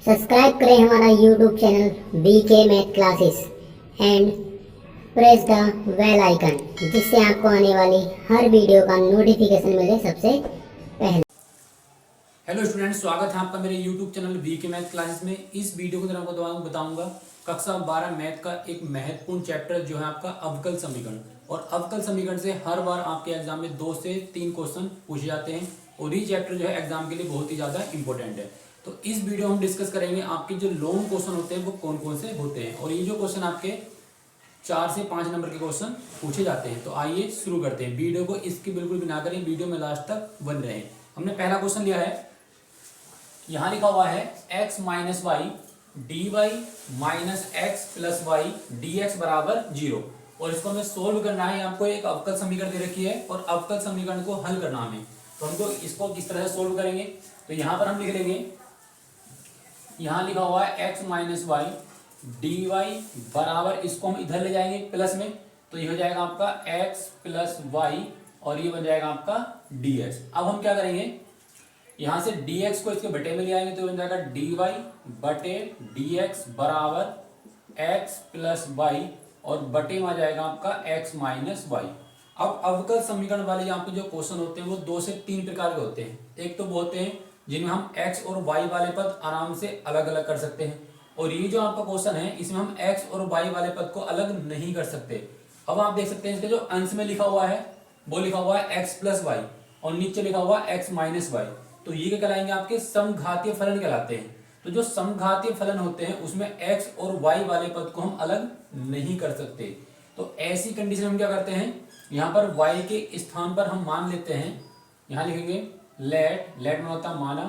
Subscribe करें हमारा YouTube channel BK math classes and press the bell icon, जिससे आपको आने वाली हर वीडियो का नोटिफिकेशन मिले सबसे पहले। हेलो स्टूडेंट्स, स्वागत है आपका मेरे YouTube channel BK math classes में। इस वीडियो को आपको बताऊंगा कक्षा 12 मैथ का एक महत्वपूर्ण चैप्टर जो है आपका अवकल समीकरण। और अवकल समीकरण से हर बार आपके एग्जाम में 2 से 3 क्वेश्चन पूछे जाते हैं और ये चैप्टर जो है एग्जाम के लिए बहुत ही ज्यादा इंपॉर्टेंट है। तो इस वीडियो में हम डिस्कस करेंगे आपके जो लॉन्ग क्वेश्चन होते हैं वो कौन कौन से होते हैं, और ये जो क्वेश्चन आपके 4 से 5 नंबर के क्वेश्चन पूछे जाते हैं। तो आइए शुरू करते हैं। वीडियो को इसकी बिल्कुल भी ना करें, वीडियो में लास्ट तक बन रहे हैं। हमने पहला क्वेश्चन लिया है, यहां लिखा हुआ है x minus y d y minus x plus y d x बराबर 0। और इसको हमें सोल्व करना है। आपको एक अवकल समीकरण दे रखी है और अवकल समीकरण को हल करना हमें। तो हमको इसको किस तरह से सोल्व करेंगे, तो यहां पर हम लिख लेंगे, यहां लिखा हुआ है x minus y d y बराबर, इसको हम इधर ले जाएंगे प्लस में, तो ये हो जाएगा आपका x प्लस वाई और ये बन जाएगा आपका dx। अब हम क्या करेंगे, यहां से dx को इसके बटे में ले आएंगे तो बन जाएगा dy बटे dx बराबर x प्लस वाई और बटे में आ जाएगा आपका x माइनस वाई। अब अवकल समीकरण वाले यहाँ पे जो क्वेश्चन होते हैं वो 2 से 3 प्रकार के होते हैं। एक तो वो होते हैं जिनमें हम x और y वाले पद आराम से अलग अलग कर सकते हैं, और ये जो आपका क्वेश्चन है इसमें हम x और y वाले पद को अलग नहीं कर सकते। अब आप देख सकते हैं इसके जो अंश में लिखा हुआ है वो लिखा हुआ है x प्लस वाई और नीचे लिखा हुआ है x माइनस वाई। तो ये क्या कहलाएंगे, आपके समघातीय फलन कहलाते हैं। तो जो समघातीय फलन होते हैं उसमें x और y वाले पद को हम अलग नहीं कर सकते। तो ऐसी कंडीशन हम क्या करते हैं, यहाँ पर y के स्थान पर हम मान लेते हैं, यहाँ लिखेंगे लेट में होता माना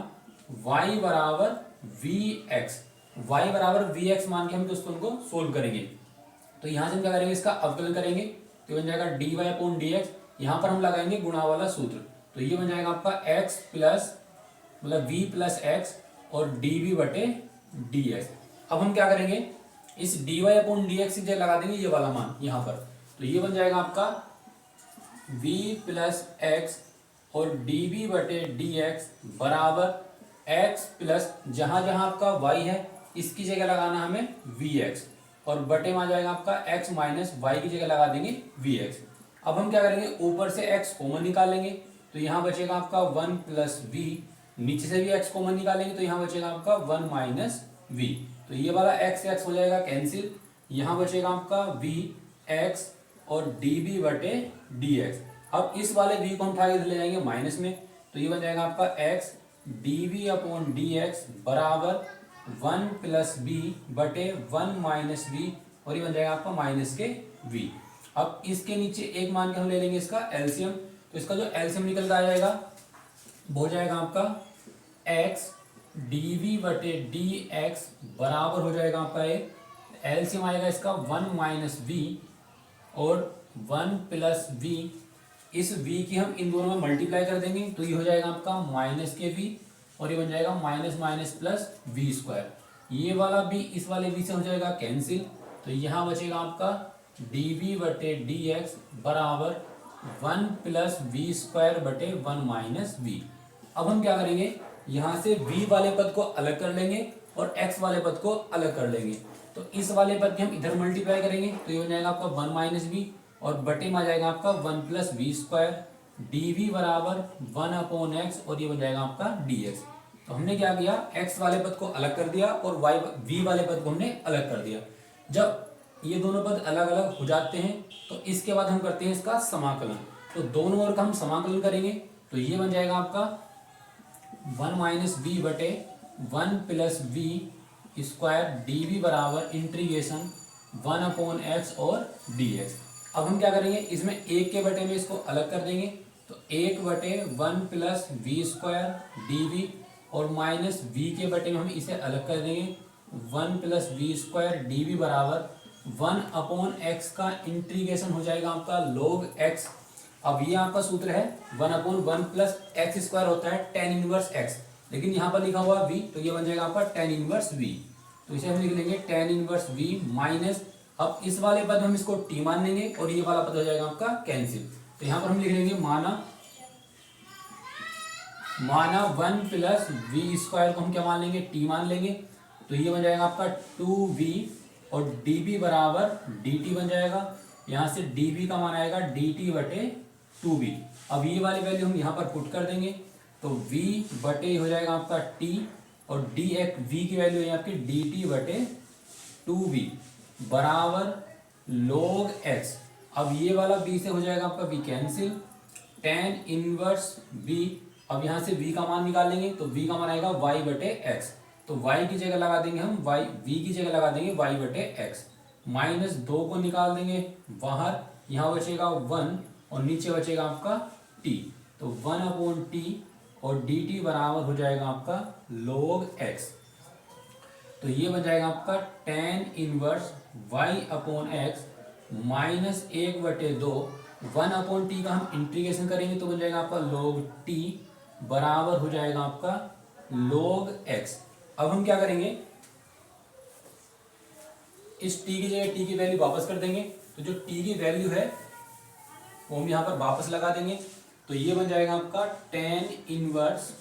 y बराबर vx, y बराबर vx मान के हम दोस्तों उनको सोल्व करेंगे। तो यहाँ से हम क्या करेंगे, इसका अवकलन करेंगे तो बन जाएगा dy अपॉन dx। यहाँ पर हम लगाएंगे गुणा वाला सूत्र, तो ये बन जाएगा आपका x प्लस मतलब v प्लस एक्स और dv बटे dx। अब हम क्या करेंगे, इस dy अपॉन dx की जगह लगा देंगे ये वाला मान यहाँ पर, तो ये बन जाएगा आपका v प्लस एक्स और dv बटे dx बराबर x प्लस जहां जहां आपका y है इसकी जगह लगाना हमें vx और बटे में आ जाएगा आपका x माइनस वाई की जगह लगा देंगे vx। अब हम क्या करेंगे, ऊपर से x कॉमन निकालेंगे तो यहाँ बचेगा आपका 1 प्लस v, नीचे से भी x कॉमन निकालेंगे तो यहाँ बचेगा आपका 1 माइनस v। तो ये वाला x हो जाएगा कैंसिल, यहाँ बचेगा आपका vx और dv बटे dx। अब इस वाले v को हम उठा के इधर ले जाएंगे माइनस में, तो ये बन जाएगा आपका x dv अपॉन dx बराबर 1 प्लस b बटे 1 माइनस v और ये बन जाएगा आपका माइनस के v। अब इसके नीचे एक मान के हम ले लेंगे इसका एलसीएम, तो इसका जो एलसीएम निकल कर आ जाएगा वो हो जाएगा आपका x dv बटे dx बराबर हो जाएगा आपका एलसीएम आएगा इसका 1 माइनस v और 1 प्लस v। इस v की हम इन दोनों में मल्टीप्लाई कर देंगे तो ये हो जाएगा आपका माइनस के v और ये बन जाएगा minus minus plus v square. ये वाला v इस वाले v से हो जाएगा कैंसिल, तो यहाँ बचेगा आपका dv बटे dx बराबर 1 प्लस v स्क्वायर बटे 1 माइनस v। अब हम क्या करेंगे, यहाँ से v वाले पद को अलग कर लेंगे और x वाले पद को अलग कर लेंगे। तो इस वाले पद की हम इधर मल्टीप्लाई करेंगे तो ये हो जाएगा आपका 1 माइनस v और बटे में आ जाएगा आपका 1 प्लस v स्क्वायर dv बराबर 1 अपॉन एक्स और ये बन जाएगा आपका dx। तो हमने क्या किया, x वाले पद को अलग कर दिया और v वाले पद को हमने अलग कर दिया। जब ये दोनों पद अलग अलग हो जाते हैं तो इसके बाद हम करते हैं इसका समाकलन। तो दोनों ओर का हम समाकलन करेंगे तो ये बन जाएगा आपका 1 माइनस v बटे 1 प्लस v स्क्वायर dv बराबर इंटीग्रेशन 1 अपॉन एक्स और dx। अब हम क्या करेंगे, इसमें एक के बटे में इसको अलग कर देंगे तो 1 बटे 1 प्लस वी स्क्वायर dv और माइनस v के बटे में हम इसे अलग कर देंगे 1 प्लस वी स्क्वायर dv बराबर 1 अपॉन एक्स का इंटीग्रेशन हो जाएगा आपका log x। अब ये आपका सूत्र है 1 अपॉन 1 प्लस एक्स स्क्वायर होता है tan इनवर्स x, लेकिन यहाँ पर लिखा हुआ v तो ये बन जाएगा आपका tan इनवर्स v। तो इसे हम लिख लेंगे tan इनवर्स v माइनस, अब इस वाले पद हम इसको t मान लेंगे और ये वाला पद हो जाएगा आपका कैंसिल। तो यहाँ पर हम लिख लेंगे माना 1 प्लस वी स्क्वायर को हम क्या मान लेंगे, t मान लेंगे तो ये बन जाएगा आपका 2v और dv बराबर dt बन जाएगा। यहाँ से dv का मान आएगा dt बटे 2v। अब ये वाली वैल्यू हम यहाँ पर पुट कर देंगे तो v बटे हो जाएगा आपका t और dx v की वैल्यू है आपकी dt बटे 2v बराबर log x। अब ये वाला b से हो जाएगा आपका v cancel, tan inverse v। अब यहाँ से v का मान निकालेंगे तो v का मान आएगा y बटे x। तो y की जगह लगा देंगे हम v की जगह लगा देंगे y बटे x। माइनस 2 को निकाल देंगे बाहर, यहाँ बचेगा 1 और नीचे बचेगा आपका t। तो 1/t और dt बराबर हो जाएगा आपका log x। तो ये बन जाएगा आपका tan inverse y/x minus 1/2। 1/t का हम इंटीग्रेशन करेंगे तो बन जाएगा आपका log t बराबर हो जाएगा आपका log x। अब हम क्या करेंगे, इस t की जगह t की वैल्यू वापस कर देंगे। तो जो t की वैल्यू है वो हम यहाँ पर वापस लगा देंगे। तो ये बन जाएगा आपका tan inverse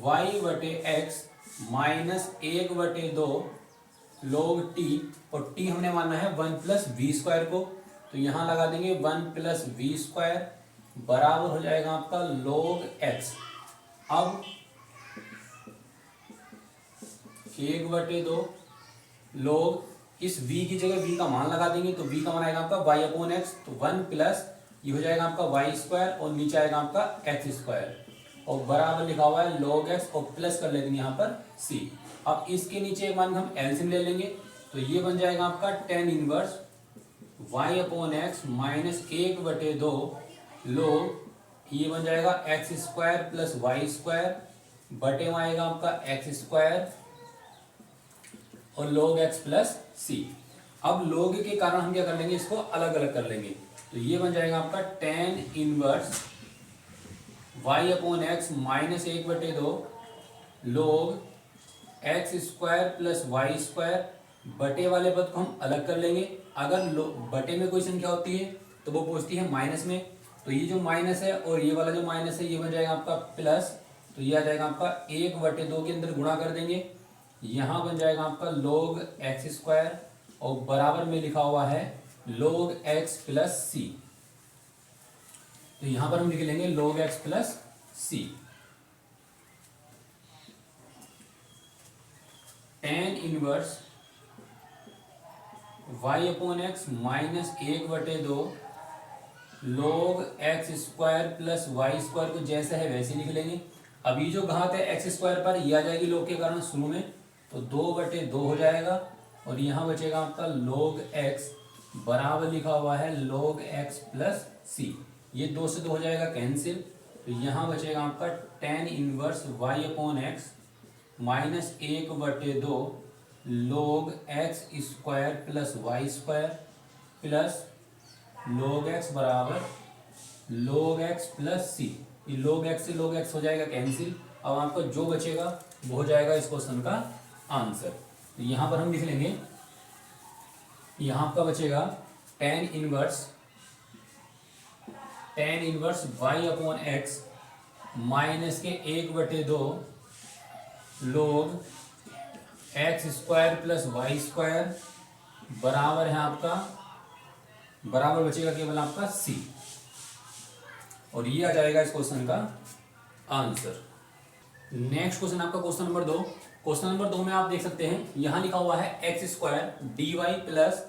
y/x minus 1/2 log t और t हमने माना है 1 + v² को। तो यहाँ लगा देंगे 1 + v² बराबर हो जाएगा आपका log x। अब 1/2 log इस v की जगह v का मान लगा देंगे तो v का मान आएगा आपका y/x। तो 1 प्लस ये हो जाएगा आपका y² और नीचे आएगा आपका x² और बराबर लिखा हुआ है log x और प्लस कर लेंगे यहाँ पर c। अब इसके नीचे एक मान हम एलसीएम ले लेंगे तो ये बन जाएगा आपका tan inverse y/x minus 1/2 log ये बन जाएगा x² प्लस y² बटे में आएगा आपका x² और log x प्लस c। अब log के कारण हम क्या कर लेंगे, इसको अलग अलग कर लेंगे। तो ये बन जाएगा आपका tan inverse y/x minus 1/2 log x² plus y² बटे वाले पद को हम अलग कर लेंगे। अगर बटे में कोई संख्या होती है तो वो पहुंचती है माइनस में। तो ये जो माइनस है और ये वाला जो माइनस है ये बन जाएगा आपका प्लस। तो ये आ जाएगा आपका 1/2 के अंदर गुणा कर देंगे। यहाँ बन जाएगा आपका log x² और बराबर में लिखा हुआ है log x प्लस c। तो यहाँ पर हम लिख लेंगे log x plus c। tan inverse y/x minus 1/2 log x² plus y² को जैसा है वैसे लिख लेंगे। अभी जो घात है x² पर ये आ जाएगी log के कारण शुरू में, तो 2/2 हो जाएगा और यहाँ बचेगा आपका log x बराबर लिखा हुआ है log x प्लस c। ये 2 से 2 हो जाएगा कैंसिल। तो यहाँ बचेगा आपका tan inverse y/x minus 1/2 log x² plus y² plus log x बराबर log x प्लस c। ये log x से log x हो जाएगा कैंसिल। अब आपको जो बचेगा वो हो जाएगा इस क्वेश्चन का आंसर। तो यहाँ पर हम लिख लेंगे, यहाँ आपका बचेगा tan इनवर्स y/x माइनस के 1/2 log x² प्लस y² बराबर है आपका, बराबर बचेगा केवल आपका c और ये आ जाएगा इस क्वेश्चन का आंसर। नेक्स्ट क्वेश्चन आपका क्वेश्चन नंबर 2। क्वेश्चन नंबर 2 में आप देख सकते हैं यहाँ लिखा हुआ है x² dy plus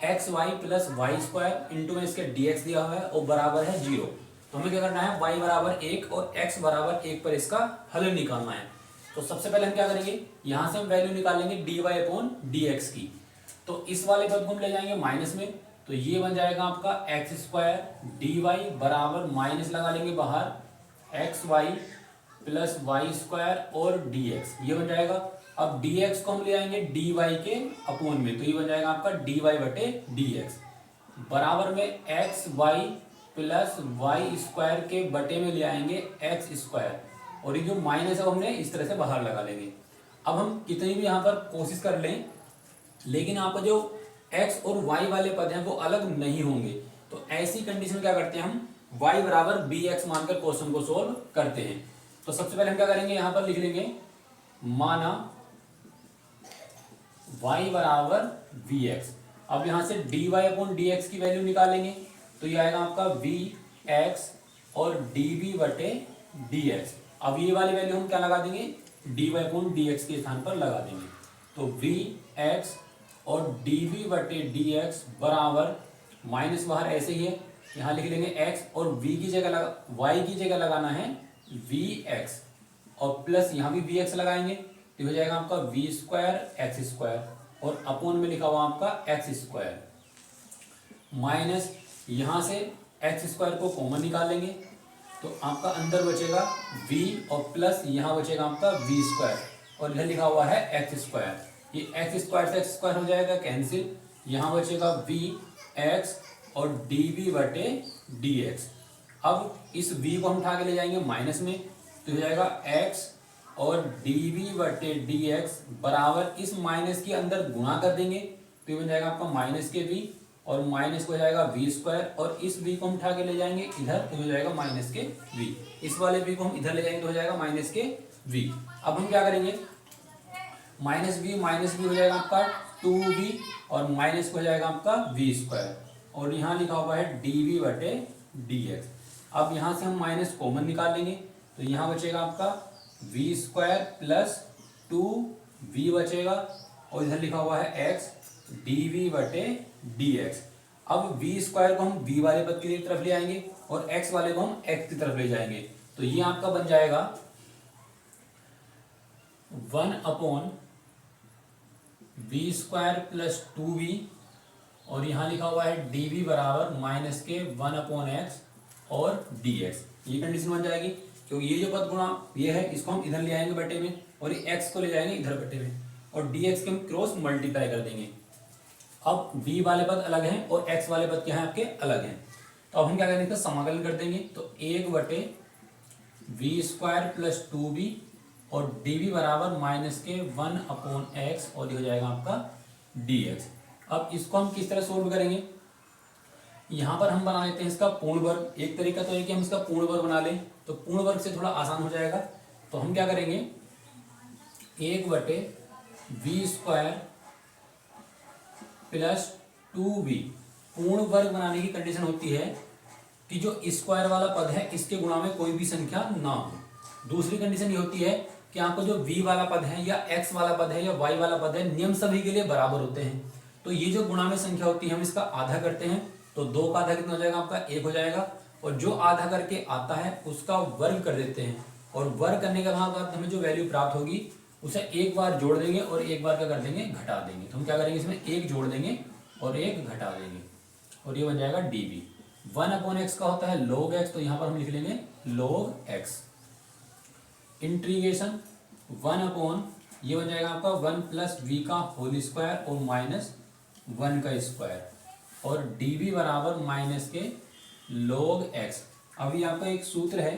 xy plus y² into में इसके dx दिया हुआ है और बराबर है 0। तो हमें क्या करना है, y बराबर 1 और x बराबर 1 पर इसका हल निकालना है। तो सबसे पहले हम क्या करेंगे, यहाँ से हम वैल्यू निकालेंगे dy/dx की। तो इस वाले पद को हम ले जाएंगे माइनस में। तो ये बन जाएगा आपका x² dy बराबर माइनस लगा लेंगे बाहर xy प्लस y² और dx ये बन जाएगा। अब dx को हम ले आएंगे dy के अपोन में, तो ये बन जाएगा आपका dy/dx बराबर में xy प्लस y² के बटे में ले आएंगे x² और ये जो माइनस है वो हमने इस तरह से बाहर लगा लेंगे। अब हम कितनी भी यहाँ पर कोशिश कर लें लेकिन आपका जो x और y वाले पद हैं वो अलग नहीं होंगे। तो ऐसी कंडीशन में क्या करते हैं, हम y बराबर bx मानकर क्वेश्चन को सोल्व करते हैं। तो सबसे पहले हम क्या करेंगे, यहाँ पर लिख लेंगे माना y बराबर वी एक्स। अब यहाँ से d y upon d x की वैल्यू निकालेंगे तो ये आएगा आपका वी एक्स और डी वी बटे डी एक्स। अब ये वाली वैल्यू हम क्या लगा देंगे, d y upon d x के स्थान पर लगा देंगे। तो वी एक्स और डी वी बटे डी एक्स बराबर, माइनस बाहर ऐसे ही है, यहाँ लिख लेंगे x और v की जगह y की जगह लगाना है वी एक्स और प्लस यहाँ भी वी एक्स लगाएंगे तो हो जाएगा आपका वी स्क्वायर एक्स स्क्वायर और अपॉन में लिखा हुआ आपका एक्स स्क्वायर, माइनस यहाँ से एक्स स्क्वायर को कॉमन निकालेंगे तो आपका अंदर बचेगा v और प्लस यहाँ बचेगा आपका वी स्क्वायर और इधर लिखा हुआ है एक्स स्क्वायर। ये एक्स स्क्वायर से एक्स स्क्वायर हो जाएगा कैंसिल, यहाँ बचेगा वी एक्स और डी वी बटे डी एक्स। अब इस v को हम उठा के ले जाएंगे माइनस में तो हो जाएगा x और डी वी बटे डी एक्स बराबर, इस माइनस के अंदर गुणा कर देंगे तो ये बन जाएगा आपका माइनस के v और माइनस को हो जाएगा वी स्क्वायर और इस v को हम उठा के ले जाएंगे इधर तो हो जाएगा माइनस के v। इस वाले v को हम इधर ले जाएंगे तो हो जाएगा माइनस के v। अब हम क्या करेंगे, माइनस v हो जाएगा आपका 2v और माइनस को हो जाएगा आपका वी स्क्वायर और यहाँ लिखा हुआ है डी वी बटे डी एक्स। अब यहाँ से हम माइनस कॉमन निकाल लेंगे तो यहाँ बचेगा आपका वी स्क्वायर प्लस 2v बचेगा और इधर लिखा हुआ है x डी वी बटे डी एक्स। अब v स्क्वायर को हम v वाले पद की तरफ ले आएंगे और x वाले को हम x की तरफ ले जाएंगे तो ये आपका बन जाएगा 1 upon we square plus 2v और यहाँ लिखा हुआ है डी वी बराबर माइनस के 1 अपॉन एक्स और डी एक्स। ये कंडीशन बन जाएगी क्योंकि ये जो पद गुणा ये है इसको हम इधर ले आएंगे बटे में और ये एक्स को ले जाएंगे इधर बटे में और डी एक्स के हम क्रॉस मल्टीप्लाई कर देंगे। अब v वाले पद अलग हैं और x वाले पद क्या हैं आपके अलग हैं तो अब हम क्या करेंगे, इसका समाकलन कर देंगे तो 1 बटे वी स्क्वायर प्लस 2v और डी वी बराबर माइनस के 1 अपॉन एक्स और ये हो जाएगा आपका डी एक्स। अब इसको हम किस तरह सोल्व करेंगे, यहाँ पर हम बना लेते हैं इसका पूर्ण वर्ग। एक तरीका तो है कि हम इसका पूर्ण वर्ग बना लें तो पूर्ण वर्ग से थोड़ा आसान हो जाएगा। तो हम क्या करेंगे, 1 बटे वी स्क्वायर प्लस 2v। पूर्ण वर्ग बनाने की कंडीशन होती है कि जो स्क्वायर वाला पद है इसके गुणा में कोई भी संख्या ना हो। दूसरी कंडीशन ये होती है कि आपको जो v वाला पद है या x वाला पद है या y वाला पद है नियम सभी के लिए बराबर होते हैं। तो ये जो गुणा में संख्या होती है हम इसका आधा करते हैं तो 2 का आधा कितना हो जाएगा आपका 1 हो जाएगा और जो आधा करके आता है उसका वर्ग कर देते हैं और वर्ग करने के बाद हमें जो वैल्यू प्राप्त होगी उसे एक बार जोड़ देंगे और एक बार क्या कर देंगे, घटा देंगे। तो हम क्या करेंगे, इसमें 1 जोड़ देंगे और 1 घटा देंगे और ये बन जाएगा डी वी। 1 अपॉन एक्स का होता है log x तो यहाँ पर हम लिख लेंगे log x इंटीग्रेशन 1 अपॉन ये बन जाएगा आपका 1 प्लस वी का होल स्क्वायर और माइनस 1 का स्क्वायर और डी वी बराबर माइनस के log x। अभी आपका एक सूत्र है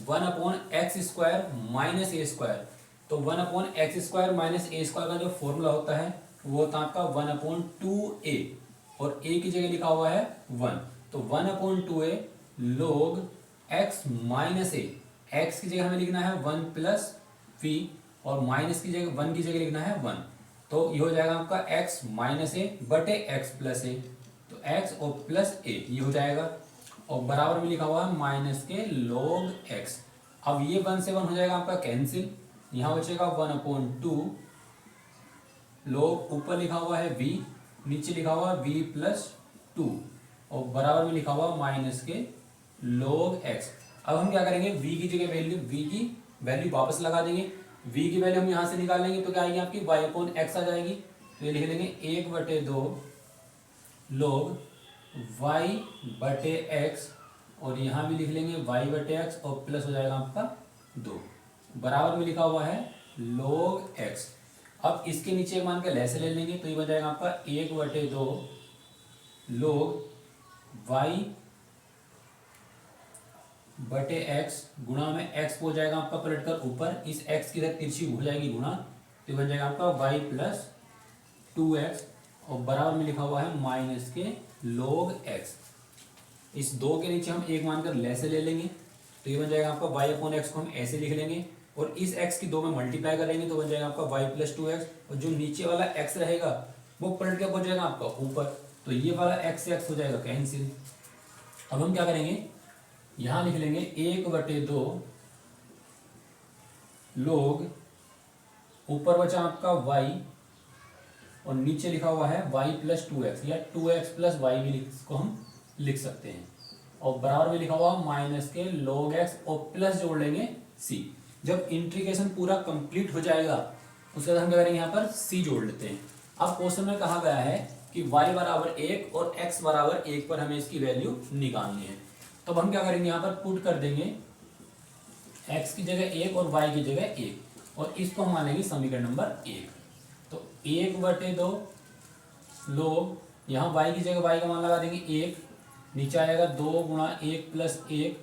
1 अपॉन एक्स स्क्वायर माइनस ए स्क्वायर। तो 1 अपॉन एक्स स्क्वायर माइनस ए स्क्वायर का जो फॉर्मूला होता है वो होता है आपका 1 अपॉन 2a और a की जगह लिखा हुआ है 1 तो 1 upon 2a log x minus A. x की जगह हमें लिखना है 1 प्लस v और माइनस की जगह 1 की जगह लिखना है 1 तो ये हो जाएगा आपका x माइनस ए बटे x प्लस ए तो x और प्लस a ये हो जाएगा और बराबर में लिखा हुआ है माइनस के log x। अब ये 1 से 1 हो जाएगा आपका कैंसिल, यहाँ बचेगा 1 अपॉन 2 log ऊपर लिखा हुआ है v नीचे लिखा हुआ है v प्लस 2 और बराबर में लिखा हुआ माइनस के log x। अब हम क्या करेंगे, v की जगह वैल्यू वापस लगा देंगे। v की वैल्यू हम यहाँ से निकाल लेंगे तो क्या आएगी आपकी y अपॉन x आ जाएगी तो ये लिख लेंगे 1 बटे 2 log y बटे x और यहाँ भी लिख लेंगे y बटे x और प्लस हो जाएगा आपका 2 बराबर में लिखा हुआ है log x। अब इसके नीचे मान के लैसे ले लेंगे तो ये बन जाएगा आपका 1 बटे 2 log y बटे x गुणा में x हो जाएगा आपका पलट कर ऊपर, इस x की तरफ तिरछी हो जाएगी गुणा तो ये बन जाएगा आपका y प्लस 2x और बराबर में लिखा हुआ है माइनस के log x। इस 2 के नीचे हम 1 मानकर लैसे ले लेंगे तो ये बन जाएगा आपका y अपॉन एक्स को हम ऐसे लिख लेंगे और इस x की 2 में मल्टीप्लाई करेंगे तो बन जाएगा आपका y प्लस 2x, और जो नीचे वाला x रहेगा वो पलट के पहुंच जाएगा आपका ऊपर, तो ये वाला x हो जाएगा कैंसिल। अब हम क्या करेंगे, यहां लिख लेंगे 1/2 log, ऊपर बचा आपका y और नीचे लिखा हुआ है y प्लस 2x या 2x प्लस y भी इसको हम लिख सकते हैं, और बराबर में लिखा हुआ माइनस के log x और प्लस जोड़ लेंगे c। जब इंटीग्रेशन पूरा कंप्लीट हो जाएगा उसके बाद हम क्या करेंगे, यहाँ पर c जोड़ लेते हैं। अब क्वेश्चन में कहा गया है कि y बराबर 1 और x बराबर 1 पर हमें इसकी वैल्यू निकालनी है, तो अब हम क्या करेंगे, यहाँ पर पुट कर देंगे x की जगह 1 और y की जगह 1, और इसको हम मानेंगे समीकरण नंबर 1। तो 1/2 log, यहाँ y की जगह y का मान लगा देंगे 1, नीचे आएगा 2 गुणा 1 प्लस 1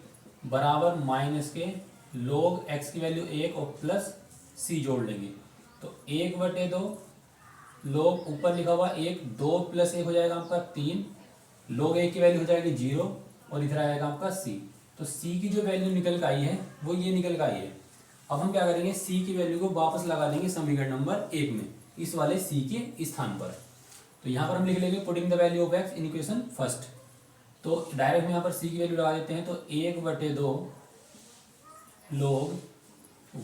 बराबर माइनस के log x की वैल्यू 1 और प्लस c जोड़ लेंगे, तो 1/2 log ऊपर लिखा हुआ 1, 2 प्लस 1 हो जाएगा आपका 3, log 1 की वैल्यू हो जाएगी 0 और इधर आएगा आपका c। तो c की जो वैल्यू निकल कर आई है वो ये निकल कर आई है। अब हम क्या करेंगे, c की वैल्यू को वापस लगा देंगे समीकरण नंबर 1 में, इस वाले c के स्थान पर। तो यहाँ पर हम लिख लेंगे putting the value of x in equation first, तो डायरेक्ट में यहाँ पर c की वैल्यू लगा देते हैं, तो 1/2 log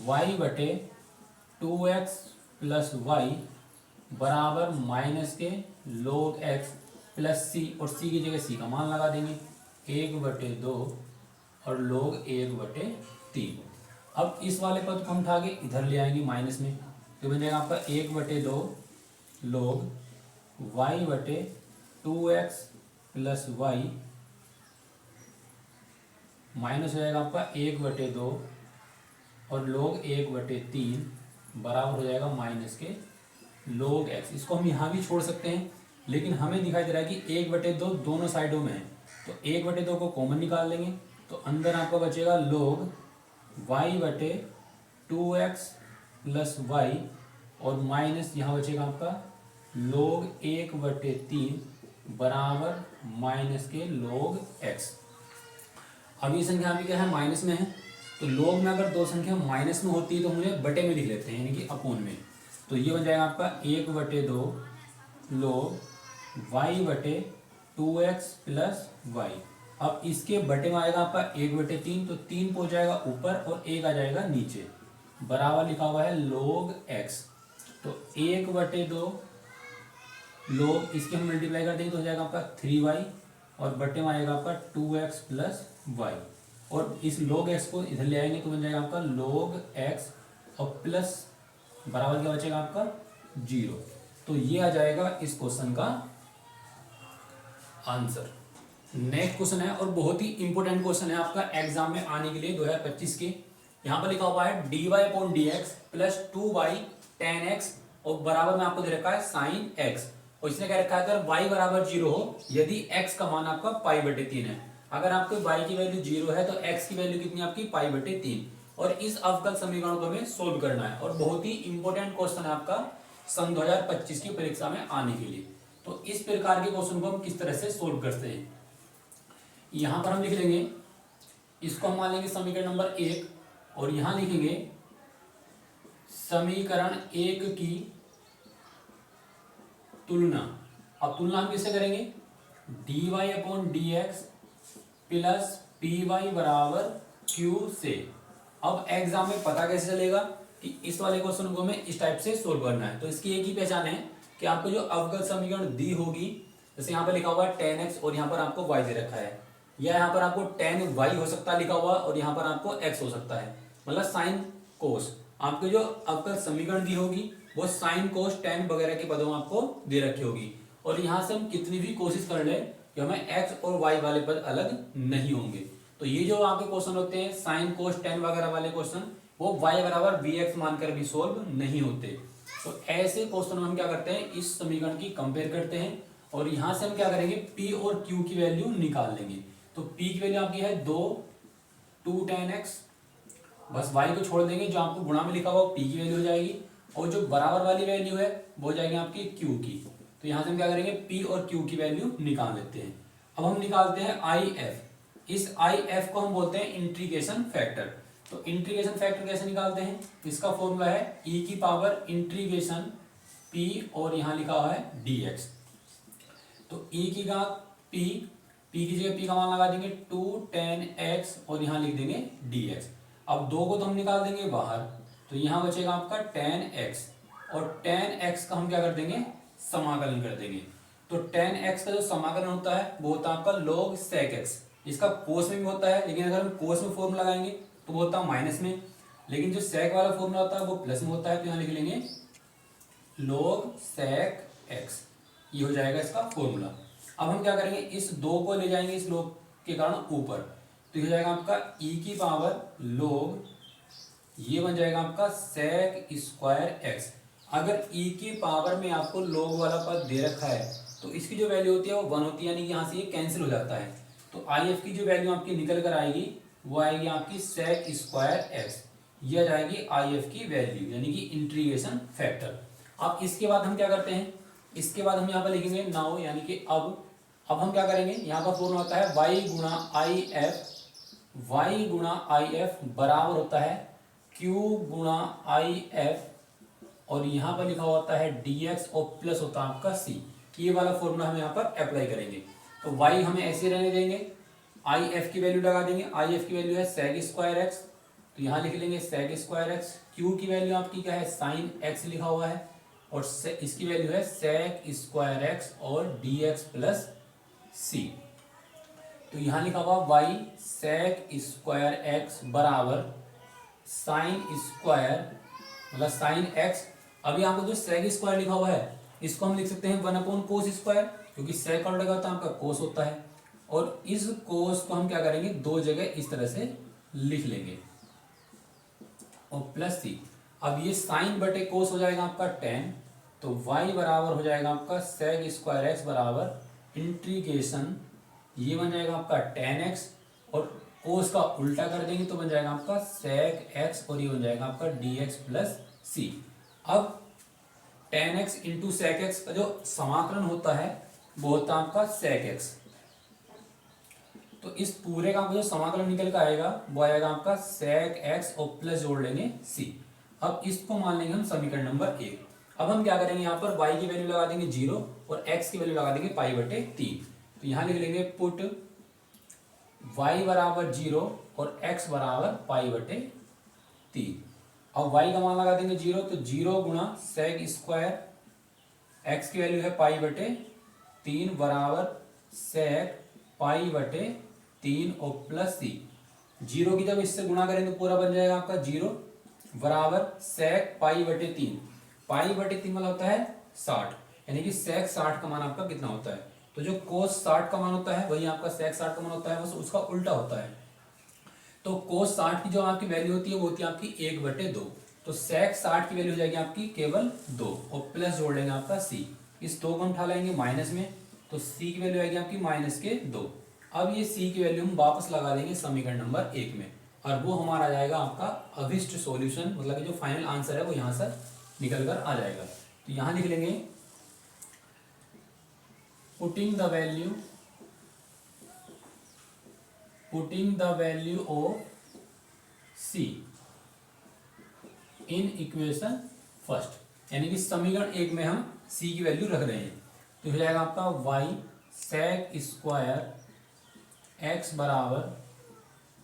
y/2x प्लस y बराबर माइनस के log x प्लस c, और c की जगह c का मान लगा देंगे 1/2 और log 1/3। अब इस वाले पद को हम उठा के इधर ले आएंगे माइनस में, तो बन जाएगा आपका 1/2 log y/2x plus y minus हो जाएगा आपका 1/2 और log 1/3 बराबर हो जाएगा माइनस के log x। इसको हम यहाँ भी छोड़ सकते हैं, लेकिन हमें दिखाई दे रहा है कि 1/2 दोनों साइडों में है, तो 1/2 को कॉमन निकाल लेंगे, तो अंदर आपका बचेगा log y/2x प्लस y और माइनस यहाँ बचेगा आपका log 1/3 बराबर माइनस के log x। अब ये संख्या अभी क्या है, माइनस में है, तो log में अगर दो संख्या माइनस में होती है तो मुझे बटे में लिख लेते हैं, यानी कि अपोन में। तो ये बन जाएगा आपका 1/2 log y/2x प्लस y। अब इसके बटे में आएगा आपका 1/3, तो 3 पहुंच जाएगा ऊपर और 1 आ जाएगा नीचे, बराबर लिखा हुआ है log x। तो 1/2 log, इसके हम मल्टीप्लाई कर देंगे तो हो जाएगा आपका 3y, और बटे में आएगा आपका 2x प्लस y, और इस log x को इधर ले आएंगे तो बन जाएगा आपका log x और प्लस बराबर क्या बचेगा आपका 0। तो ये आ जाएगा इस क्वेश्चन का आंसर। नेक्स्ट क्वेश्चन है और बहुत ही इंपॉर्टेंट क्वेश्चन है आपका एग्जाम में आने के लिए 2025 के। यहाँ पर लिखा हुआ है dy/dx plus 2y tan x और बराबर में आपको दे रखा है sin x, और इसने क्या रखा है, अगर y बराबर 0 हो यदि x का मान आपका π/3 है। अगर आपको y की वैल्यू 0 है तो x की वैल्यू कितनी आपकी π/3, और इस अवकल समीकरण को हमें सोल्व करना है, और बहुत ही इंपॉर्टेंट क्वेश्चन है आपका सन 2025 की परीक्षा में आने के लिए। तो इस प्रकार के क्वेश्चन को हम किस तरह से सोल्व करते हैं, यहां पर हम लिख लेंगे, इसको हम मान लेंगे समीकरण नंबर 1, और यहां लिखेंगे समीकरण 1 की तुलना। अब तुलना हम किससे करेंगे, dy/dx प्लस py बराबर q से। अब एग्जाम में पता कैसे चलेगा कि इस वाले क्वेश्चन को हमें इस टाइप से सोल्व करना है, तो इसकी एक ही पहचान है कि आपको जो अवकल समीकरण दी होगी, जैसे यहाँ पर लिखा हुआ है tan x और यहाँ पर आपको y दे रखा है, या यहाँ पर आपको tan y हो सकता है लिखा हुआ और यहाँ पर आपको x हो सकता है, मतलब साइन कोस। आपको जो अवकल समीकरण दी होगी वो साइन कोस tan वगैरह के पदों में आपको दे रखी होगी, और यहाँ से हम कितनी भी कोशिश कर ले कि हमें x और y वाले पद अलग नहीं होंगे। तो ये जो आपके क्वेश्चन होते हैं साइन कोस tan वगैरह वाले क्वेश्चन, वो y बराबर bx मानकर भी सोल्व नहीं होते। तो ऐसे क्वेश्चन में हम क्या करते हैं, इस समीकरण की कंपेयर करते हैं, और यहाँ से हम क्या करेंगे, p और q की वैल्यू निकाल लेंगे। तो p की वैल्यू आपकी है 2 tan x, बस y को छोड़ देंगे, जो आपको गुणा में लिखा हुआ p की वैल्यू हो जाएगी, और जो बराबर वाली वैल्यू है वो हो जाएगी आपकी q की। तो यहाँ से हम क्या करेंगे, p और q की वैल्यू निकाल लेते हैं। अब हम निकालते हैं if। इस if को हम बोलते हैं इंटीग्रेशन फैक्टर। तो इंटीग्रेशन फैक्टर कैसे निकालते हैं, इसका फॉर्मूला है e की पावर इंटीग्रेशन p और यहाँ लिखा हुआ है dx। तो e की का p की जगह p का मान लगा देंगे 2 tan x और यहाँ लिख देंगे dx। अब 2 को तो हम निकाल देंगे बाहर, तो यहाँ बचेगा आपका tan x और tan x का हम क्या कर देंगे, समाकलन कर देंगे। तो tan x का जो समाकलन होता है वो होता है आपका log sec x। इसका कोस में भी होता है, लेकिन अगर हम कोस में फॉर्मूला लगाएंगे तो वो होता है माइनस में, लेकिन जो sec वाला फॉर्मूला होता है वो प्लस में होता है। तो यहाँ लिख लेंगे log sec x, ये हो जाएगा इसका फॉर्मूला। अब हम क्या करेंगे, इस 2 को ले जाएंगे इस log के कारण ऊपर, तो ये हो जाएगा आपका e की पावर log, ये बन जाएगा आपका sec स्क्वायर x। अगर e की पावर में आपको log वाला पद दे रखा है तो इसकी जो वैल्यू होती है वो 1 होती है, यानी कि यहाँ से ये कैंसिल हो जाता है। तो if की जो वैल्यू आपकी निकल कर आएगी वो आएगी आपकी sec स्क्वायर x, ये आ जाएगी if की वैल्यू, यानी कि इंटीग्रेशन फैक्टर। अब इसके बाद हम क्या करते हैं, इसके बाद हम यहाँ पर लिखेंगे नाउ, यानी कि अब हम क्या करेंगे, यहाँ पर फॉर्मूला होता है y गुणा if बराबर होता है q गुणा if, और यहाँ पर लिखा होता है dx और प्लस होता है आपका c। ये वाला फॉर्मूला हम यहाँ पर अप्लाई करेंगे। तो y हमें ऐसे रहने देंगे, if की वैल्यू लगा देंगे, if की वैल्यू है sec स्क्वायर x, तो यहाँ लिख लेंगे sec स्क्वायर x। q की वैल्यू आपकी क्या है, sin x लिखा हुआ है, और इसकी वैल्यू है sec स्क्वायर x और dx प्लस c। तो यहाँ लिखा हुआ y sec स्क्वायर x बराबर sin स्क्वायर मतलब sin x। अभी आपको जो sec स्क्वायर लिखा हुआ है इसको हम लिख सकते हैं 1 cos स्क्वायर, क्योंकि sec का उल्टा होता है आपका cos होता है, और इस cos को हम क्या करेंगे, 2 जगह इस तरह से लिख लेंगे और प्लस c। अब ये sin बटे cos हो जाएगा आपका tan, तो y बराबर हो जाएगा आपका sec स्क्वायर x बराबर इंटीग्रेशन, ये बन जाएगा आपका tan x और cos का उल्टा कर देंगे तो बन जाएगा आपका sec x, और ये बन जाएगा आपका dx प्लस c। अब tan x into sec x का जो समाकलन होता है वो होता है आपका sec x। तो इस पूरे का जो समाकलन निकल कर आएगा वो आएगा आपका sec x और प्लस जोड़ लेंगे c। अब इसको मान लेंगे हम समीकरण नंबर 1। अब हम क्या करेंगे, यहाँ पर y की वैल्यू लगा देंगे 0 और x की वैल्यू लगा देंगे पाई बटे 3। तो यहाँ लिख लेंगे पुट y बराबर 0 और x बराबर पाई बटे 3। अब y का मान लगा देंगे 0, तो 0 गुणा sec स्क्वायर, x की वैल्यू है पाई बटे 3 बराबर sec पाई बटे 3 और प्लस c। 0 की जब इससे गुणा करें तो पूरा बन जाएगा आपका 0 बराबर sec पाई बटे 3। पाई बटे 3 वाला होता है 60, यानी कि sec 60 का मान आपका कितना होता है। तो जो cos 60 का मान होता है वही आपका sec 60 का मान होता है, बस उसका उल्टा होता है। तो cos 60 की जो आपकी वैल्यू होती है वो होती है आपकी 1/2। तो sec 60 की वैल्यू हो जाएगी आपकी केवल 2 और प्लस जोड़ लेंगे आपका c। इस 2 को हम उठा लेंगे माइनस में, तो c की वैल्यू आएगी आपकी -2। अब ये c की वैल्यू हम वापस लगा देंगे समीकरण नंबर 1 में, और वो हमारा आ जाएगा आपका अभिष्ट सॉल्यूशन, मतलब जो फाइनल आंसर है वो यहाँ से निकल कर आ जाएगा। तो यहाँ लिख लेंगे putting the value of c in equation first, यानी कि समीकरण 1 में हम c की वैल्यू रख रहे हैं। तो हो जाएगा आपका y sec स्क्वायर x बराबर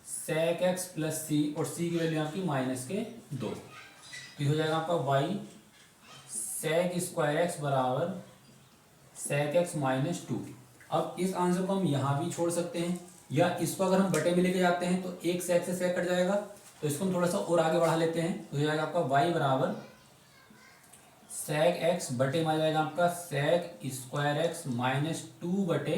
sec x प्लस c, और c की वैल्यू आपकी -2। तो हो जाएगा आपका y sec स्क्वायर x बराबर sec x -2। अब इस आंसर को हम यहाँ भी छोड़ सकते हैं, या इसको अगर हम बटे में लेके जाते हैं तो एक sec से sec कट जाएगा, तो इसको हम थोड़ा सा और आगे बढ़ा लेते हैं। तो हो जाएगा आपका y बराबर sec x बटे में आ जाएगा आपका sec स्क्वायर x -2 बटे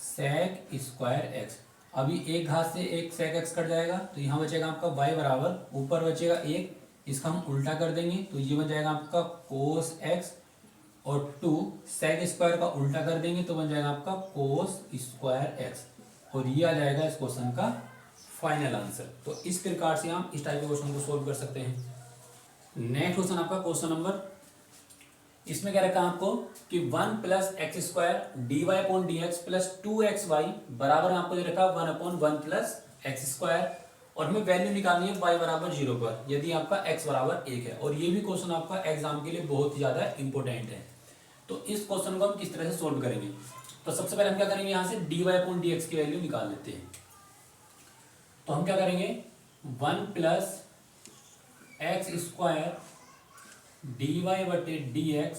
sec स्क्वायर x। अभी एक घात से एक sec x कट जाएगा, तो यहाँ बचेगा आपका y बराबर, ऊपर बचेगा 1, इसका हम उल्टा कर देंगे तो ये बन जाएगा आपका cos x, और 2 sec स्क्वायर का उल्टा कर देंगे तो बन जाएगा आपका cos स्क्वायर x, और ये आ जाएगा इस क्वेश्चन का फाइनल आंसर। तो इस प्रकार से हम इस टाइप के क्वेश्चन को सोल्व कर सकते हैं। नेक्स्ट क्वेश्चन आपका क्वेश्चन नंबर, इसमें क्या रखा है आपको कि 1 + x² dy/dx + 2xy बराबर आपको ये रखा 1/1 + x² और हमें वैल्यू निकालनी है y बराबर 0 पर यदि आपका x बराबर 1 है। और ये भी क्वेश्चन आपका एग्जाम के लिए बहुत ही ज़्यादा इंपॉर्टेंट है। तो इस क्वेश्चन को हम किस तरह से सोल्व करेंगे, तो सबसे पहले हम क्या करेंगे, यहाँ से dy/dx की वैल्यू निकाल लेते हैं। तो हम क्या करेंगे, 1 प्लस एक्स स्क्वायर dy/dx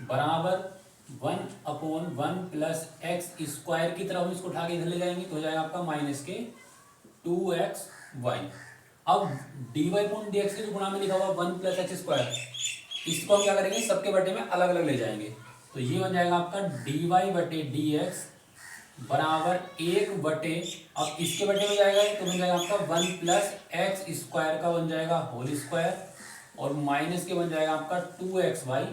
बराबर 1/1 प्लस एक्स स्क्वायर की तरफ हम इसको उठा के इधर ले जाएंगे तो हो जाएगा आपका माइनस के 2xy। अब dy/dx के जो गुणा में लिखा हुआ 1 प्लस एक्स स्क्वायर, इसको हम क्या करेंगे, सबके बटे में अलग अलग ले जाएंगे। तो ये बन जाएगा आपका dy/dx बराबर 1/, अब इसके बटे में जाएगा तो बन जाएगा आपका 1 प्लस एक्स स्क्वायर का बन जाएगा होल स्क्वायर, और माइनस के बन जाएगा आपका 2xy,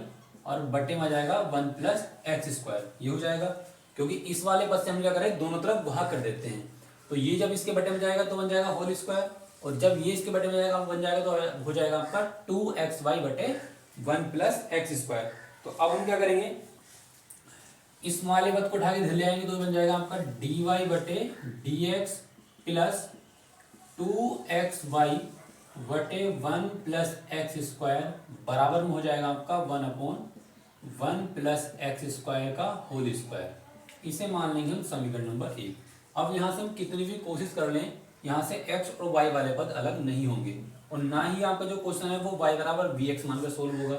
और बटे में जाएगा 1 प्लस एक्स स्क्वायर। ये हो जाएगा, क्योंकि इस वाले पद से हम क्या करें, दोनों तरफ भाग कर देते हैं। तो ये जब इसके बटे में जाएगा तो बन जाएगा होल स्क्वायर, और जब ये इसके बटे में जाएगा बन जाएगा तो हो जाएगा आपका 2xy बटे 1 प्लस एक्स स्क्वायर। तो अब हम क्या करेंगे, इस वाले पद को उठा के इधर ले आएंगे तो बन जाएगा आपका dy/dx प्लस 2xy बटे 1 प्लस एक्स स्क्वायर बराबर में हो जाएगा आपका 1/1 प्लस एक्स स्क्वायर का होल स्क्वायर। इसे मान लेंगे हम समीकरण नंबर 1। अब यहाँ से हम कितनी भी कोशिश कर लें, यहाँ से x और y वाले पद अलग नहीं होंगे, और ना ही आपका जो क्वेश्चन है वो y बराबर vx मानकर सोल्व होगा।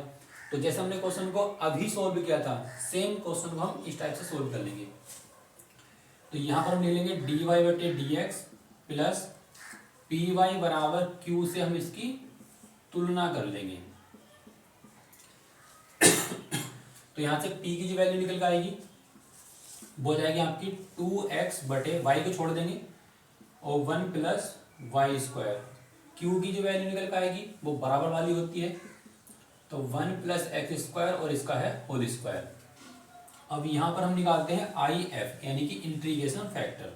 तो जैसे हमने क्वेश्चन को अभी सोल्व किया था, सेम क्वेश्चन को हम इस टाइप से सोल्व कर लेंगे। तो यहाँ पर हम ले लेंगे dy/dx प्लस py बराबर q से हम इसकी तुलना कर लेंगे। तो यहाँ से p की जो वैल्यू निकल कर आएगी वो जाएगी आपकी 2x बटे y को छोड़ देंगे और 1 प्लस वाई स्क्वायर। q की जो वैल्यू निकल कर आएगी वो बराबर वाली होती है, तो 1 प्लस एक्स स्क्वायर और इसका है होल स्क्वायर। अब यहाँ पर हम निकालते हैं IF यानी कि इंटीग्रेशन फैक्टर।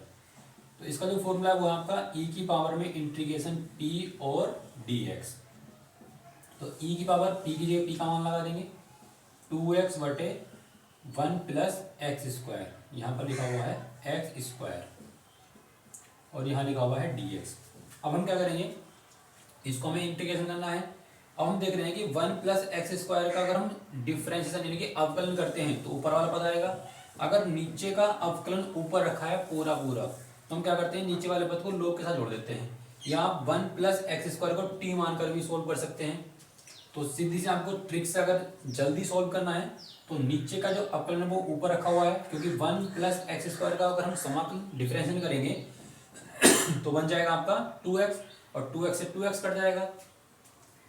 तो इसका जो फॉर्मूला है वो आपका e की पावर में इंटीग्रेशन p और dx। तो e की पावर p की जगह p का मान लगा देंगे 2x बटे 1 प्लस एक्स स्क्वायर, यहाँ पर लिखा हुआ है एक्स स्क्वायर और यहाँ लिखा हुआ है dx। अब हम क्या करेंगे, इसको हमें इंटीग्रेशन करना है। अब हम देख रहे हैं कि 1 प्लस एक्स स्क्वायर का अगर हम डिफरेंशिएशन यानी कि अवकलन करते हैं तो ऊपर वाला पद आएगा। अगर नीचे का अवकलन ऊपर रखा है पूरा पूरा तो हम क्या करते हैं, नीचे वाले पद को लोग के साथ जोड़ देते हैं, या आप 1 प्लस एक्स स्क्वायर को t मानकर भी सोल्व कर सकते हैं। तो सीधी से आपको ट्रिक से अगर जल्दी सोल्व करना है तो नीचे का जो अवकलन है वो ऊपर रखा हुआ है, क्योंकि 1 प्लस एक्स स्क्वायर का अगर हम समाकलन डिफरेंशिएशन करेंगे तो बन जाएगा आपका 2x, और 2x से 2x कट जाएगा।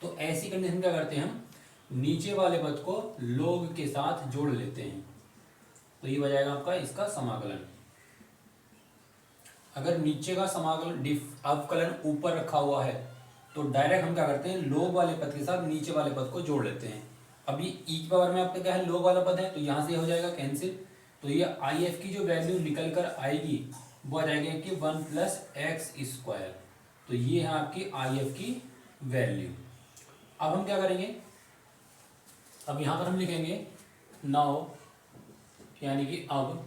तो ऐसी कंडीशन क्या करते हैं, हम नीचे वाले पद को log के साथ जोड़ लेते हैं, तो ये बजाएगा आपका इसका समाकलन। अगर नीचे का समाकलन अवकलन ऊपर रखा हुआ है तो डायरेक्ट हम क्या करते हैं, log वाले पद के साथ नीचे वाले पद को जोड़ लेते हैं। अब ये e की पावर में आपका क्या है, log वाला पद है, तो यहाँ से हो जाएगा कैंसिल। तो ये IF की जो वैल्यू निकल कर आएगी वो आ जाएगी कि 1 प्लस एक्स स्क्वायर। तो ये है आपकी IF की वैल्यू। अब हम क्या करेंगे, अब यहाँ पर हम लिखेंगे नाउ यानी कि अब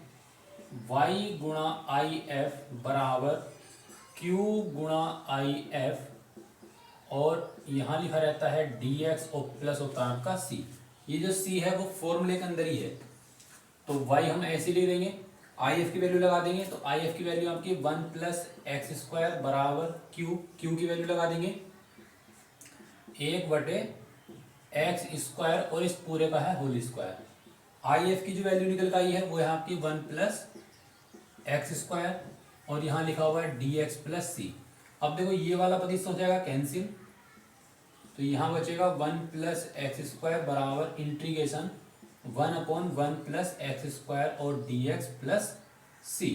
y गुणा IF बराबर q गुणा IF, और यहाँ लिखा रहता है dx और प्लस होता है आपका c। ये जो c है वो फॉर्मूले के अंदर ही है, तो y हम ऐसे ले देंगे, IF की वैल्यू लगा देंगे। तो IF की वैल्यू आपकी 1 प्लस एक्स स्क्वायर बराबर q की वैल्यू लगा देंगे 1 बटे एक्स स्क्वायर और इस पूरे का है होल स्क्वायर। IF की जो वैल्यू निकल कर आई है वो है आपकी 1 प्लस एक्स स्क्वायर और यहाँ लिखा हुआ है dx प्लस c। अब देखो ये वाला पद इससे हो जाएगा कैंसिल, तो यहाँ बचेगा 1 प्लस एक्स स्क्वायर बराबर इंटीग्रेशन 1/1 प्लस एक्स स्क्वायर और dx प्लस c।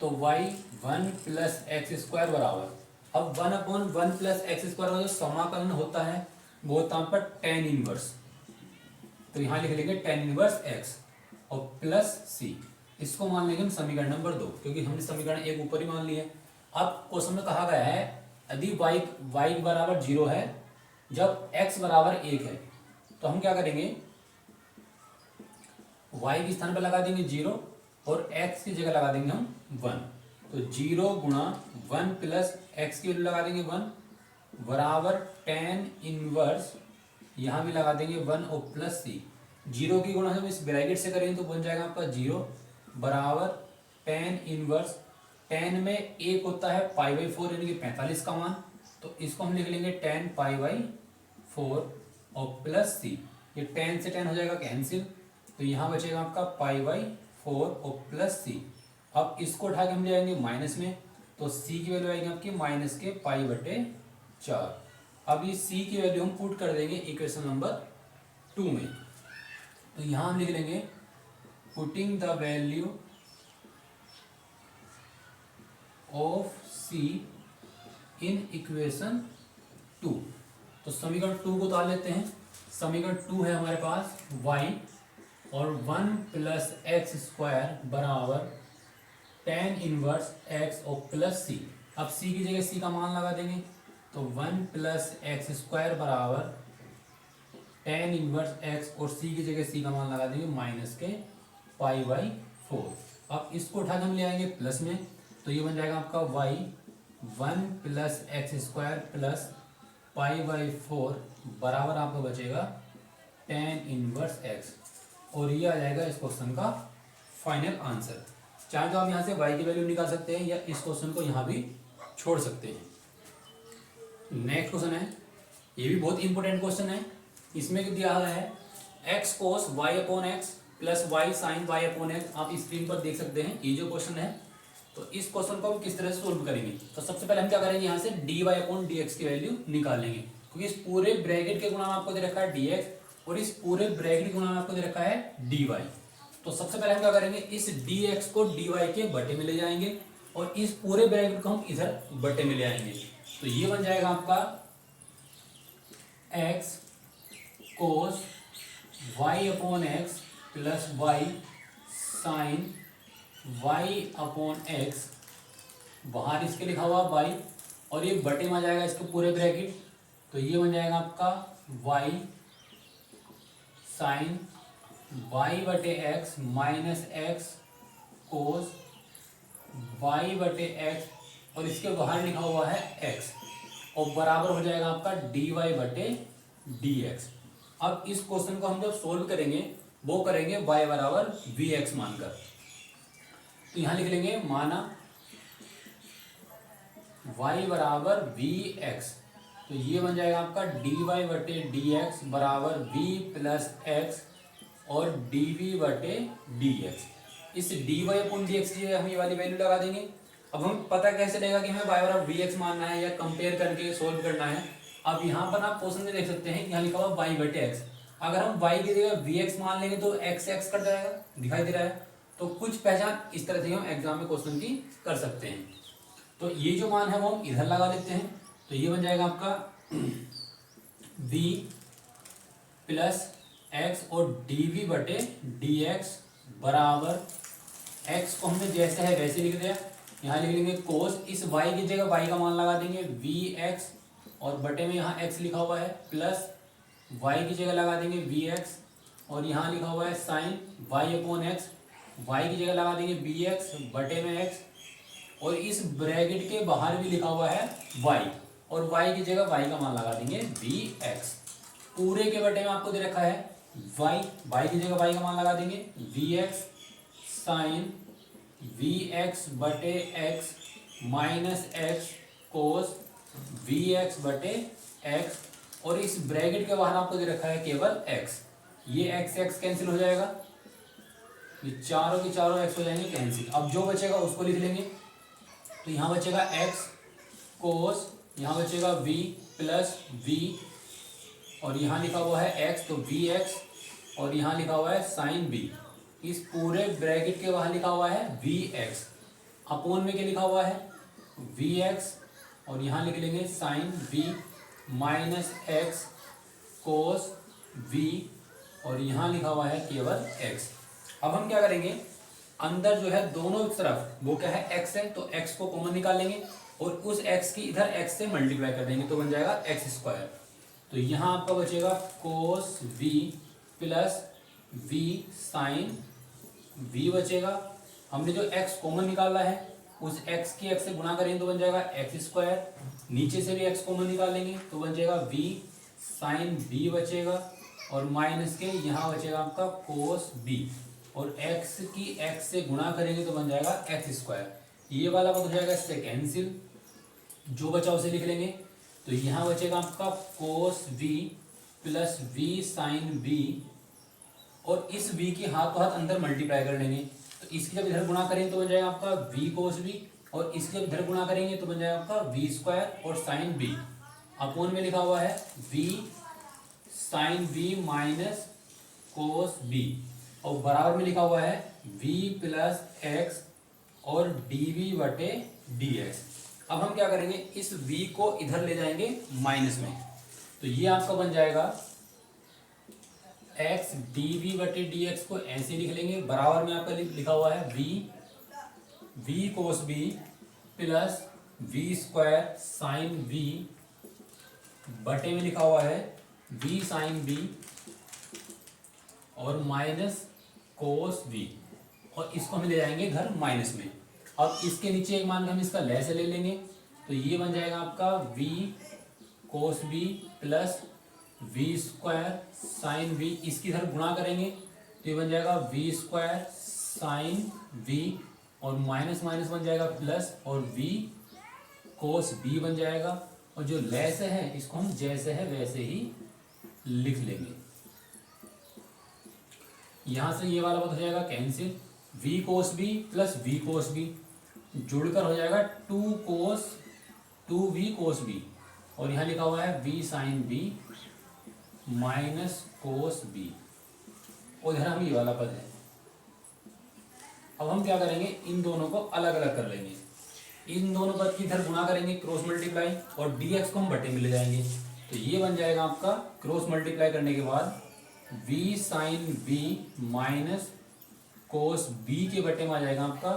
तो y 1 प्लस एक्स स्क्वायर बराबर, अब 1/1 प्लस एक्स स्क्वायर का जो समाकलन होता है वो होता है पर tan इनवर्स, तो यहाँ लिख लेंगे tan इनवर्स x और प्लस c। इसको मान लेंगे हम समीकरण नंबर 2, क्योंकि हमने समीकरण 1 ऊपर ही मान लिया है। अब क्वेश्चन में कहा गया है यदि y बराबर 0 है जब x बराबर 1 है, तो हम क्या करेंगे, y के स्थान पर लगा देंगे 0 और x की जगह लगा देंगे हम 1। तो 0 गुणा 1 प्लस एक्स की वैल्यू लगा देंगे 1 बराबर टेन इनवर्स, यहाँ भी लगा देंगे 1 और प्लस सी। 0 की गुणा हम इस ब्रैकेट से करेंगे तो बन जाएगा आपका 0 बराबर टेन इनवर्स, टेन में एक होता है पाई बाई 4 यानी कि 45 का मान, तो इसको हम लिख लेंगे टेन पाई बाई 4 और प्लस सी। ये 10 से 10 हो जाएगा कैंसिल, तो यहाँ बचेगा आपका पाई बाई 4 और प्लस सी। अब इसको उठा के हम ले आएंगे माइनस में, तो सी की वैल्यू आएगी आपकी माइनस के पाई बटे 4। अब इस सी की वैल्यू हम पुट कर देंगे इक्वेशन नंबर 2 में, तो यहाँ हम लिख लेंगे putting the value of c in equation 2। तो समीकरण 2 को उतार लेते हैं। समीकरण 2 है हमारे पास y और 1 प्लस एक्स स्क्वायर बराबर टेन इनवर्स x और प्लस सी। अब c की जगह c का मान लगा देंगे, तो 1 प्लस एक्स स्क्वायर बराबर टेन इनवर्स x और c की जगह c का मान लगा देंगे माइनस के पाई बाई 4। अब इसको उठा के हम ले आएंगे प्लस में, तो ये बन जाएगा आपका y 1 plus x square plus pi by 4 बराबर आपको बचेगा टेन इनवर्स x, और ये आ जाएगा इस क्वेश्चन का फाइनल आंसर। चाहे तो आप यहाँ से y की वैल्यू निकाल सकते हैं या इस क्वेश्चन को यहाँ भी छोड़ सकते हैं। नेक्स्ट क्वेश्चन है, ये भी बहुत इंपॉर्टेंट क्वेश्चन है। इसमें दिया हुआ है x cos y upon x plus y sine y upon x. आप स्क्रीन पर देख सकते हैं ये जो क्वेश्चन है। तो इस क्वेश्चन को हम किस तरह से सोल्व करेंगे, तो सबसे पहले हम क्या करेंगे, यहाँ से d y upon d x की वैल्यू निकालेंगे, क्योंकि इस पूरे ब्रैकेट के गुणा में आपको दे रखा है डी एक्स और इस पूरे ब्रैकेट के गुणा में आपको दे रखा है डी वाई। तो सबसे पहले हम क्या करेंगे, इस डी एक्स को डी वाई के बटे में ले जाएंगे और इस पूरे ब्रैकेट को हम इधर बटे में ले आएंगे। तो ये बन जाएगा आपका x cos y upon x plus y sine y upon x, बाहर इसके लिखा हुआ वाई और ये बटे में आ जाएगा इसके पूरे ब्रैकेट, तो ये बन जाएगा आपका वाई साइन वाई बटे x minus x cos Y बटे एक्स और इसके बाहर लिखा हुआ है एक्स और बराबर हो जाएगा आपका डी वाई बटे डी एक्स। अब इस क्वेश्चन को हम जब सोल्व करेंगे वो करेंगे y बराबर वी एक्स मानकर, तो यहां लिख लेंगे माना y बराबर वी एक्स, तो ये बन जाएगा आपका डी वाई बटे डी एक्स बराबर v प्लस एक्स और डी वी बटे डी एक्स। इस d y upon d x की जगह हम ये वाली वैल्यू लगा देंगे। अब हम पता कैसे लगेगा कि हमें y बराबर वी एक्स मानना है या कंपेयर करके सोल्व करना है। अब यहाँ पर आप क्वेश्चन में देख सकते हैं यहाँ लिखा हुआ y बटे एक्स, अगर हम y की जगह वी एक्स मान लेंगे तो x x कट जाएगा, दिखाई दे रहा है। तो कुछ पहचान इस तरह से हम एग्जाम में क्वेश्चन की कर सकते हैं। तो ये जो मान है वो हम इधर लगा देते हैं, तो ये बन जाएगा आपका v प्लस एक्स और डी वी बटे डी एक्स बराबर x को हमने जैसे है वैसे लिख दिया, यहाँ लिख लेंगे कोस, इस y की जगह y का मान लगा देंगे वी एक्स और बटे में यहाँ x लिखा हुआ है प्लस y की जगह लगा देंगे वी एक्स और यहाँ लिखा हुआ है sine y upon x, y की जगह लगा देंगे बी एक्स बटे में x और इस ब्रैकेट के बाहर भी लिखा हुआ है y और y की जगह y का मान लगा देंगे वी एक्स। पूरे के बटे में आपको दे रखा है y की जगह y का मान लगा देंगे v x sine v x बटे x minus x cos v x बटे एक्स और इस ब्रैकेट के बाहर आपको दे रखा है केवल x। ये x x कैंसिल हो जाएगा, ये चारों के चारों x हो जाएंगे कैंसिल। अब जो बचेगा उसको लिख लेंगे, तो यहाँ बचेगा x कोस, यहाँ बचेगा v प्लस v और यहाँ लिखा हुआ है x तो vx और यहाँ लिखा हुआ है साइन v। इस पूरे ब्रैकेट के बाहर लिखा हुआ है vx, अपोन में क्या लिखा हुआ है vx और यहाँ लिख लेंगे साइन v माइनस एक्स कोस v और यहाँ लिखा हुआ है केवल x। अब हम क्या करेंगे, अंदर जो है दोनों तरफ वो क्या है x है, तो x को कॉमन निकाल लेंगे और उस x की इधर x से मल्टीप्लाई कर देंगे तो बन जाएगा एक्स स्क्वायर। तो यहाँ आपका बचेगा cos v plus v sine v बचेगा। हमने जो x कॉमन निकाला है उस x की x से गुणा करेंगे तो बन जाएगा एक्स स्क्वायर, नीचे से भी x कॉमन निकालेंगे तो बन जाएगा v साइन b बचेगा, और माइनस के यहाँ बचेगा आपका कोस b, और x की x से गुणा करेंगे तो बन जाएगा एक्स स्क्वायर। ये वाला पद हो जाएगा इससे कैंसिल, जो बचा उसे लिख लेंगे। तो यहाँ बचेगा आपका cos v plus v sine b, और इस v की हाथ तो हाथ अंदर मल्टीप्लाई कर लेंगे, तो इसकी जब इधर गुणा करेंगे तो बन जाएगा आपका v कोस b, और इसकी जब इधर गुणा करेंगे तो बन जाएगा आपका v स्क्वायर और साइन b। अपोन में लिखा हुआ है v sine b minus cos b, और बराबर में लिखा हुआ है v प्लस एक्स और dv बटे dx। अब हम क्या करेंगे, इस v को इधर ले जाएंगे माइनस में, तो ये आपका बन जाएगा x dv बटे dx को ऐसे लिख लेंगे, बराबर में आपका लिखा हुआ है v कोस b plus v square sine v बटे में लिखा हुआ है v साइन b और माइनस कोस v, और इसको हम ले जाएंगे घर माइनस में। अब इसके नीचे एक मान हम इसका लैस ले लेंगे, तो ये बन जाएगा आपका v कोस b plus v square sine v, इसकी इधर गुणा करेंगे तो ये बन जाएगा v स्क्वायर साइन v, और माइनस माइनस बन जाएगा प्लस, और v कोस b बन जाएगा, और जो लैस है इसको हम जैसे है वैसे ही लिख लेंगे। यहां से ये वाला पद हो जाएगा कैंसिल, v कोस b प्लस v कोस b जुड़कर हो जाएगा 2v कोस b, और यहाँ लिखा हुआ है v sine b minus cos b, और इधर हम ये वाला पद है। अब हम क्या करेंगे, इन दोनों को अलग अलग कर लेंगे, इन दोनों पद की इधर गुणा करेंगे क्रॉस मल्टीप्लाई, और dx को हम बटे में ले जाएंगे, तो ये बन जाएगा आपका क्रॉस मल्टीप्लाई करने के बाद v sine b minus cos b के बटे में आ जाएगा आपका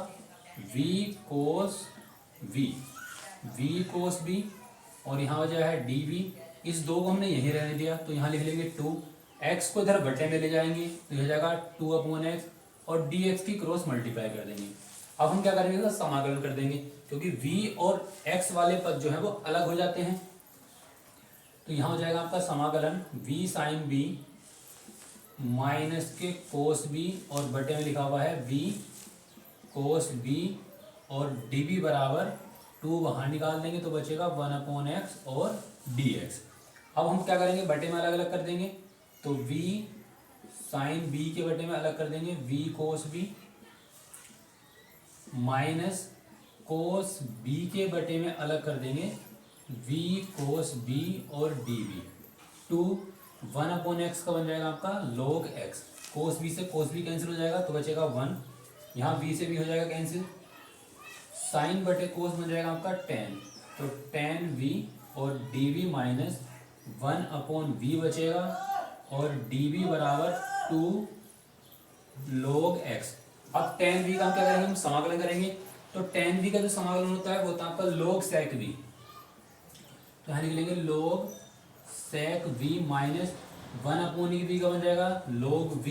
v कोस b, और यहाँ हो जाएगा dv, इस दो को हमने यहीं रहने दिया तो यहाँ लिख लेंगे 2, x को इधर बटे में ले जाएंगे तो यह जाएगा 2/x, और dx की क्रॉस मल्टीप्लाई कर देंगे। अब हम क्या करेंगे, समाकलन कर देंगे, क्योंकि v और x वाले पद जो है वो अलग हो जाते हैं। तो यहाँ हो जाएगा आपका समाकलन v साइन b माइनस के कोस b, और बटे में लिखा हुआ है v कोस b, और dv बराबर 2 वहाँ निकाल देंगे तो बचेगा 1/x और dx। अब हम क्या करेंगे, बटे में अलग अलग कर देंगे, तो v साइन b के बटे में अलग कर देंगे v कोस b माइनस कोस b के बटे में अलग कर देंगे v कोस b और dv। 1/x का बन जाएगा आपका log x, कोस b से कोस b कैंसिल हो जाएगा तो बचेगा 1, यहाँ v से भी हो जाएगा कैंसिल, साइन बटे कोस बन जाएगा आपका tan, तो tan v और dv माइनस 1/v बचेगा, और dv बराबर 2 log x। अब tan v का हम क्या करेंगे, हम समाकलन करेंगे, तो tan v का जो समाकलन होता है वो होता है आपका log sec v, तो यहाँ लिख लेंगे log sec v minus 1/v का बन जाएगा log v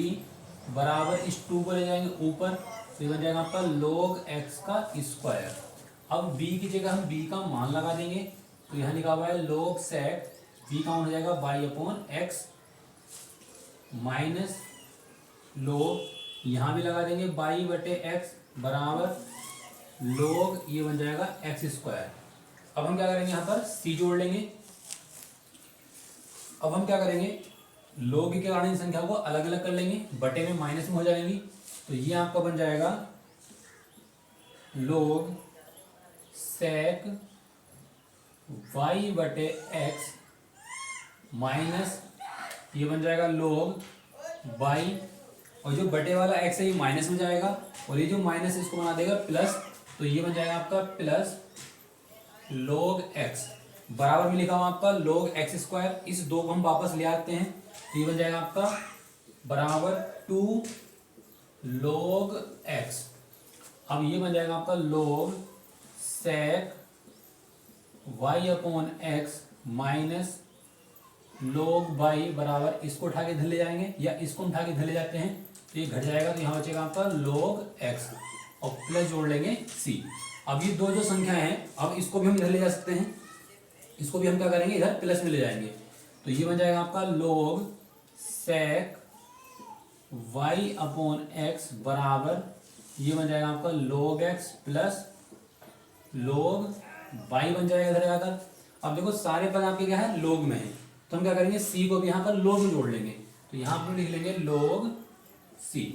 बराबर इस 2 को ले जाएंगे ऊपर, तो बन जाएगा आपका log x का स्क्वायर। अब b की जगह हम b का मान लगा देंगे, तो यहाँ लिखा हुआ है log sec v का मान हो जाएगा y/x माइनस log, यहाँ भी लगा देंगे y/x बराबर log, ये बन जाएगा x स्क्वायर। अब हम क्या करेंगे, यहाँ पर c जोड़ लेंगे। अब हम क्या करेंगे, log के कारण इन संख्या को अलग अलग कर लेंगे, बटे में माइनस में हो जाएंगी, तो ये आपका बन जाएगा log sec y/x माइनस ये बन जाएगा log y, और जो बटे वाला x है ये माइनस में जाएगा, और ये जो माइनस इसको बना देगा प्लस, तो ये बन जाएगा आपका प्लस log x बराबर में लिखा हुआ आपका log x स्क्वायर। इस 2 को हम वापस ले आते हैं, तो ये बन जाएगा आपका बराबर 2 log x। अब ये बन जाएगा आपका log sec y/x minus log y बराबर, इसको उठा के इधर ले जाएंगे या इसको उठा के इधर ले जाते हैं तो ये घट जाएगा, तो यहाँ बचेगा आपका log x और प्लस जोड़ लेंगे c। अब ये दो जो संख्याएं हैं, अब इसको भी हम इधर ले जा सकते हैं, इसको भी हम क्या करेंगे इधर प्लस में ले जाएंगे। तो ये बन जाएगा आपका log sec y upon x बराबर, ये बन जाएगा आपका log x plus log y बन जाएगा इधर आकर। अब देखो सारे पद आपके क्या है log में है, तो हम क्या करेंगे c को भी यहाँ पर log में जोड़ लेंगे, तो यहाँ पर लिख लेंगे log c।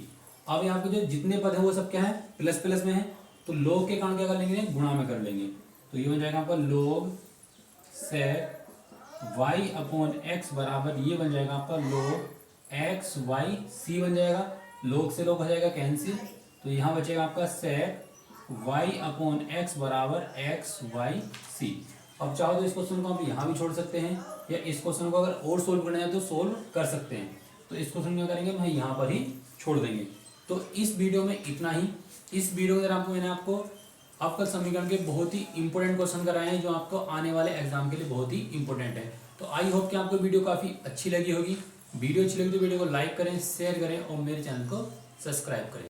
अब यहाँ पे जो जितने पद हैं वो सब क्या है प्लस प्लस में है, तो log के कारण क्या कर लेंगे गुणा में कर लेंगे। तो ये बन जाएगा आपका log sec y upon x बराबर, ये बन जाएगा आपका log x y c बन जाएगा, log से log हो जाएगा कैंसिल, तो यहाँ बचेगा आपका sec y अपॉन x बराबर x y c। अब चाहो तो इस क्वेश्चन को आप यहाँ भी छोड़ सकते हैं, या इस क्वेश्चन को अगर और सोल्व करना है तो सोल्व कर सकते हैं। तो इस क्वेश्चन क्या करेंगे हम यहाँ पर ही छोड़ देंगे। तो इस वीडियो में इतना ही। इस वीडियो के अंदर मैंने आपको अवकल समीकरण के बहुत ही इंपॉर्टेंट क्वेश्चन कराए हैं, जो आपको आने वाले एग्जाम के लिए बहुत ही इंपॉर्टेंट है। तो आई होप कि आपको वीडियो काफ़ी अच्छी लगी होगी। वीडियो अच्छी लगी तो वीडियो को लाइक करें, शेयर करें और मेरे चैनल को सब्सक्राइब करें।